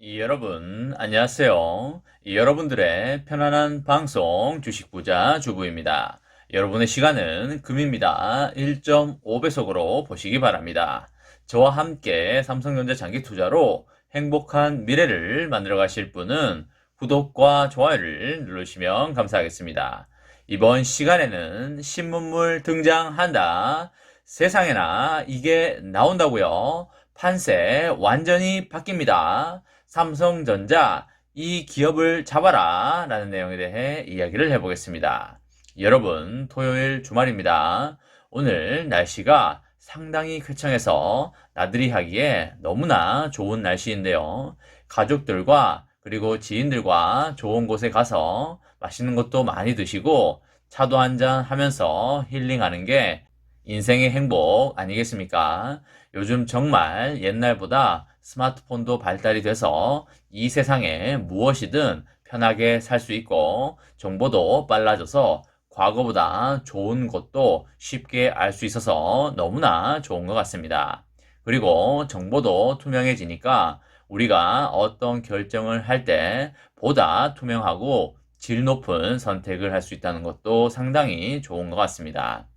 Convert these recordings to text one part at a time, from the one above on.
여러분, 안녕하세요. 여러분들의 편안한 방송 주식부자 주부입니다. 여러분의 시간은 금입니다. 1.5배속으로 보시기 바랍니다. 저와 함께 삼성전자 장기 투자로 행복한 미래를 만들어 가실 분은 구독과 좋아요를 누르시면 감사하겠습니다. 이번 시간에는 신문물 등장한다. 세상에나 이게 나온다고요. 판세 완전히 바뀝니다. 삼성전자 이 기업을 잡아라 라는 내용에 대해 이야기를 해보겠습니다. 여러분, 토요일 주말입니다. 오늘 날씨가 상당히 쾌청해서 나들이 하기에 너무나 좋은 날씨인데요. 가족들과 그리고 지인들과 좋은 곳에 가서 맛있는 것도 많이 드시고 차도 한잔 하면서 힐링하는 게 인생의 행복 아니겠습니까? 요즘 정말 옛날보다 스마트폰도 발달이 돼서 이 세상에 무엇이든 편하게 살 수 있고 정보도 빨라져서 과거보다 좋은 것도 쉽게 알 수 있어서 너무나 좋은 것 같습니다. 그리고 정보도 투명해지니까 우리가 어떤 결정을 할 때 보다 투명하고 질 높은 선택을 할 수 있다는 것도 상당히 좋은 것 같습니다.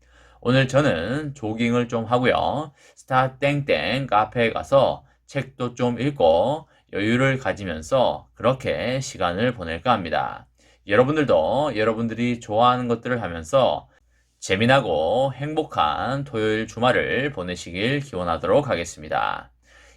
오늘 저는 조깅을 좀 하고요. 스타 땡땡 카페에 가서 책도 좀 읽고 여유를 가지면서 그렇게 시간을 보낼까 합니다. 여러분들도 여러분들이 좋아하는 것들을 하면서 재미나고 행복한 토요일 주말을 보내시길 기원하도록 하겠습니다.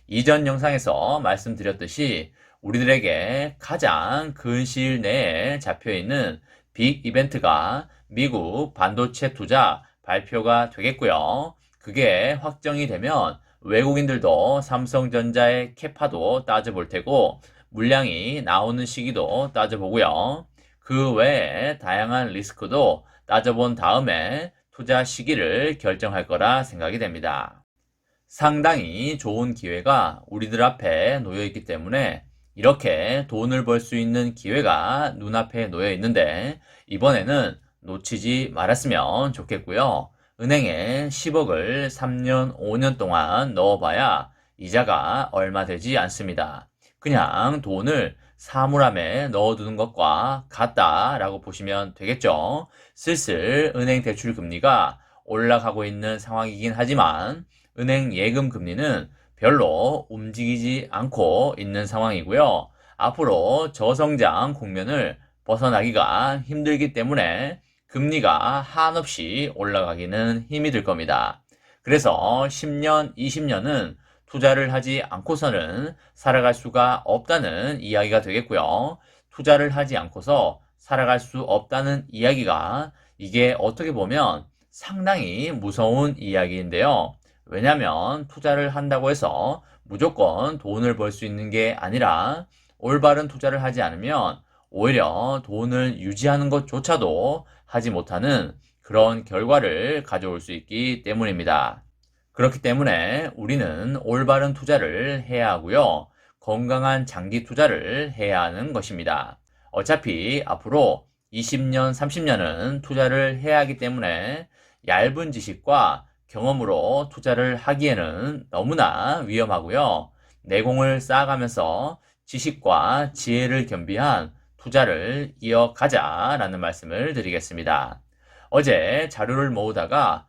이전 영상에서 말씀드렸듯이 우리들에게 가장 근시일 내에 잡혀있는 빅 이벤트가 미국 반도체 투자 발표가 되겠고요. 그게 확정이 되면 외국인들도 삼성전자의 캐파도 따져볼 테고 물량이 나오는 시기도 따져보고요. 그 외에 다양한 리스크도 따져본 다음에 투자 시기를 결정할 거라 생각이 됩니다. 상당히 좋은 기회가 우리들 앞에 놓여 있기 때문에 이렇게 돈을 벌 수 있는 기회가 눈앞에 놓여 있는데 이번에는 놓치지 말았으면 좋겠고요. 은행에 10억을 3년, 5년 동안 넣어봐야 이자가 얼마 되지 않습니다. 그냥 돈을 사물함에 넣어두는 것과 같다라고 보시면 되겠죠. 슬슬 은행 대출 금리가 올라가고 있는 상황이긴 하지만 은행 예금 금리는 별로 움직이지 않고 있는 상황이고요. 앞으로 저성장 국면을 벗어나기가 힘들기 때문에 금리가 한없이 올라가기는 힘이 들 겁니다. 그래서 10년, 20년은 투자를 하지 않고서는 살아갈 수가 없다는 이야기가 되겠고요. 투자를 하지 않고서 살아갈 수 없다는 이야기가 이게 어떻게 보면 상당히 무서운 이야기인데요. 왜냐하면 투자를 한다고 해서 무조건 돈을 벌 수 있는 게 아니라 올바른 투자를 하지 않으면 오히려 돈을 유지하는 것조차도 하지 못하는 그런 결과를 가져올 수 있기 때문입니다. 그렇기 때문에 우리는 올바른 투자를 해야 하고요. 건강한 장기 투자를 해야 하는 것입니다. 어차피 앞으로 20년, 30년은 투자를 해야 하기 때문에 얇은 지식과 경험으로 투자를 하기에는 너무나 위험하고요. 내공을 쌓아가면서 지식과 지혜를 겸비한 투자를 이어가자라는 말씀을 드리겠습니다. 어제 자료를 모으다가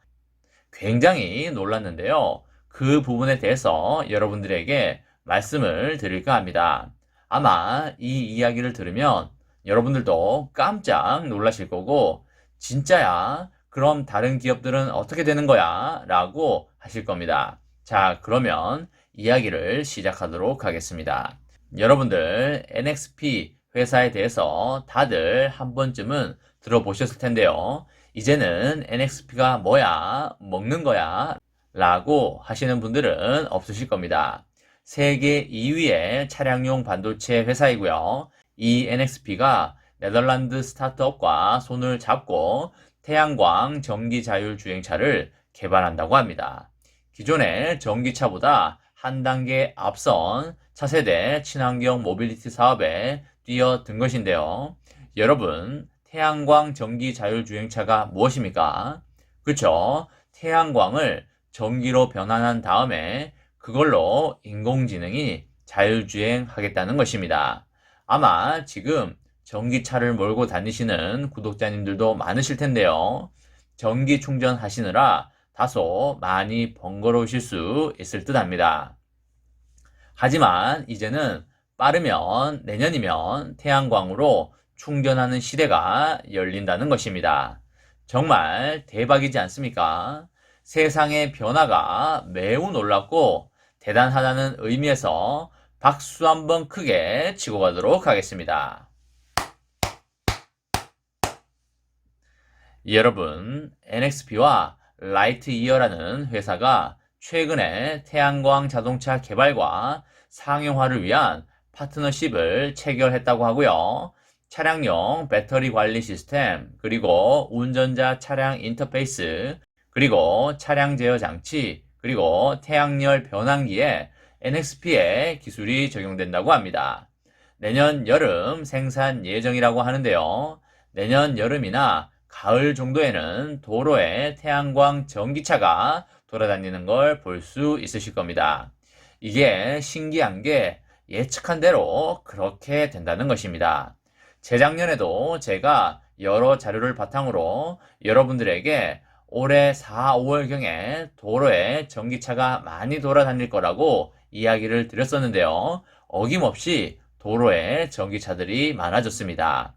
굉장히 놀랐는데요. 그 부분에 대해서 여러분들에게 말씀을 드릴까 합니다. 아마 이 이야기를 들으면 여러분들도 깜짝 놀라실 거고, 진짜야? 그럼 다른 기업들은 어떻게 되는 거야? 라고 하실 겁니다. 자, 그러면 이야기를 시작하도록 하겠습니다. 여러분들 NXP 회사에 대해서 다들 한 번쯤은 들어보셨을 텐데요. 이제는 NXP가 뭐야? 먹는 거야? 라고 하시는 분들은 없으실 겁니다. 세계 2위의 차량용 반도체 회사이고요. 이 NXP가 네덜란드 스타트업과 손을 잡고 태양광 전기 자율 주행차를 개발한다고 합니다. 기존의 전기차보다 한 단계 앞선 차세대 친환경 모빌리티 사업에 뛰어든 것인데요. 여러분, 태양광 전기 자율주행차가 무엇입니까? 그쵸? 태양광을 전기로 변환한 다음에 그걸로 인공지능이 자율주행 하겠다는 것입니다. 아마 지금 전기차를 몰고 다니시는 구독자님들도 많으실 텐데요. 전기 충전하시느라 다소 많이 번거로우실 수 있을 듯 합니다. 하지만 이제는 빠르면 내년이면 태양광으로 충전하는 시대가 열린다는 것입니다. 정말 대박이지 않습니까? 세상의 변화가 매우 놀랍고 대단하다는 의미에서 박수 한번 크게 치고 가도록 하겠습니다. 여러분, NXP와 라이트이어라는 회사가 최근에 태양광 자동차 개발과 상용화를 위한 파트너십을 체결했다고 하고요. 차량용 배터리 관리 시스템, 그리고 운전자 차량 인터페이스, 그리고 차량 제어 장치, 그리고 태양열 변환기에 NXP의 기술이 적용된다고 합니다. 내년 여름 생산 예정이라고 하는데요. 내년 여름이나 가을 정도에는 도로에 태양광 전기차가 돌아다니는 걸 볼 수 있으실 겁니다. 이게 신기한 게 예측한 대로 그렇게 된다는 것입니다. 재작년에도 제가 여러 자료를 바탕으로 여러분들에게 올해 4, 5월경에 도로에 전기차가 많이 돌아다닐 거라고 이야기를 드렸었는데요. 어김없이 도로에 전기차들이 많아졌습니다.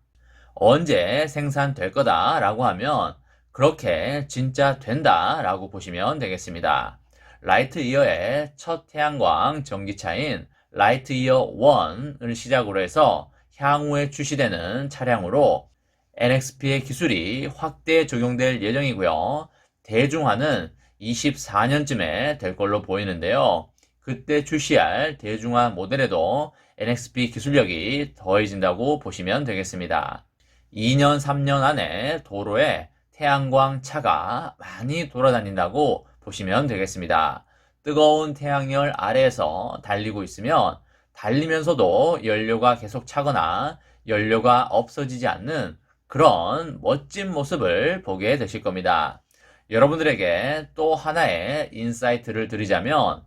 언제 생산될 거다라고 하면 그렇게 진짜 된다라고 보시면 되겠습니다. 라이트이어의 첫 태양광 전기차인 라이트이어 1을 시작으로 해서 향후에 출시되는 차량으로 NXP의 기술이 확대 적용될 예정이고요. 대중화는 24년쯤에 될 걸로 보이는데요. 그때 출시할 대중화 모델에도 NXP 기술력이 더해진다고 보시면 되겠습니다. 2년, 3년 안에 도로에 태양광 차가 많이 돌아다닌다고 보시면 되겠습니다. 뜨거운 태양열 아래에서 달리고 있으면 달리면서도 연료가 계속 차거나 연료가 없어지지 않는 그런 멋진 모습을 보게 되실 겁니다. 여러분들에게 또 하나의 인사이트를 드리자면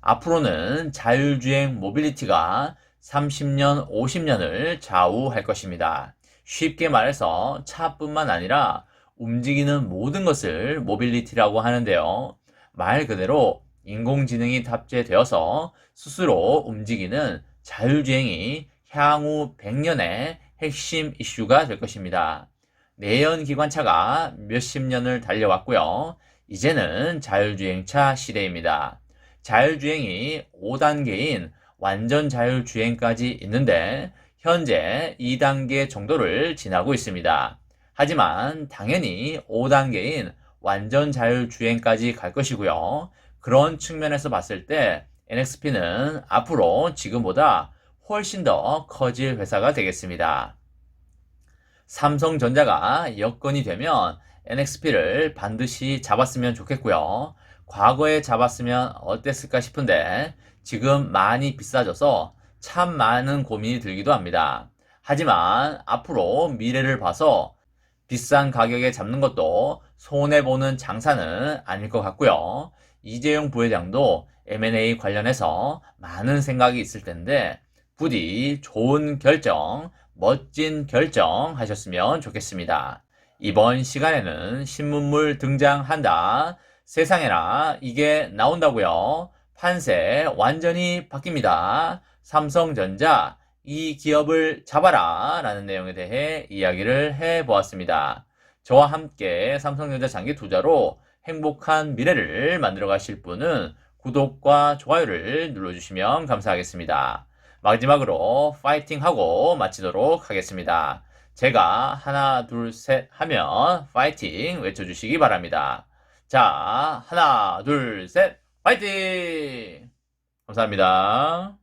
앞으로는 자율주행 모빌리티가 30년, 50년을 좌우할 것입니다. 쉽게 말해서 차뿐만 아니라 움직이는 모든 것을 모빌리티라고 하는데요. 말 그대로 인공지능이 탑재되어서 스스로 움직이는 자율주행이 향후 100년의 핵심 이슈가 될 것입니다. 내연기관차가 몇십 년을 달려왔고요. 이제는 자율주행차 시대입니다. 자율주행이 5단계인 완전 자율주행까지 있는데 현재 2단계 정도를 지나고 있습니다. 하지만 당연히 5단계인 완전 자율주행까지 갈 것이고요. 그런 측면에서 봤을 때 NXP는 앞으로 지금보다 훨씬 더 커질 회사가 되겠습니다. 삼성전자가 여건이 되면 NXP를 반드시 잡았으면 좋겠고요. 과거에 잡았으면 어땠을까 싶은데 지금 많이 비싸져서 참 많은 고민이 들기도 합니다. 하지만 앞으로 미래를 봐서 비싼 가격에 잡는 것도 손해보는 장사는 아닐 것 같고요. 이재용 부회장도 M&A 관련해서 많은 생각이 있을 텐데 부디 좋은 결정, 멋진 결정 하셨으면 좋겠습니다. 이번 시간에는 신문물 등장한다. 세상에나 이게 나온다고요. 판세 완전히 바뀝니다. 삼성전자 이 기업을 잡아라 라는 내용에 대해 이야기를 해보았습니다. 저와 함께 삼성전자 장기 투자로 행복한 미래를 만들어 가실 분은 구독과 좋아요를 눌러주시면 감사하겠습니다. 마지막으로 파이팅하고 마치도록 하겠습니다. 제가 하나 둘 셋 하면 파이팅 외쳐주시기 바랍니다. 자, 하나 둘 셋 파이팅! 감사합니다.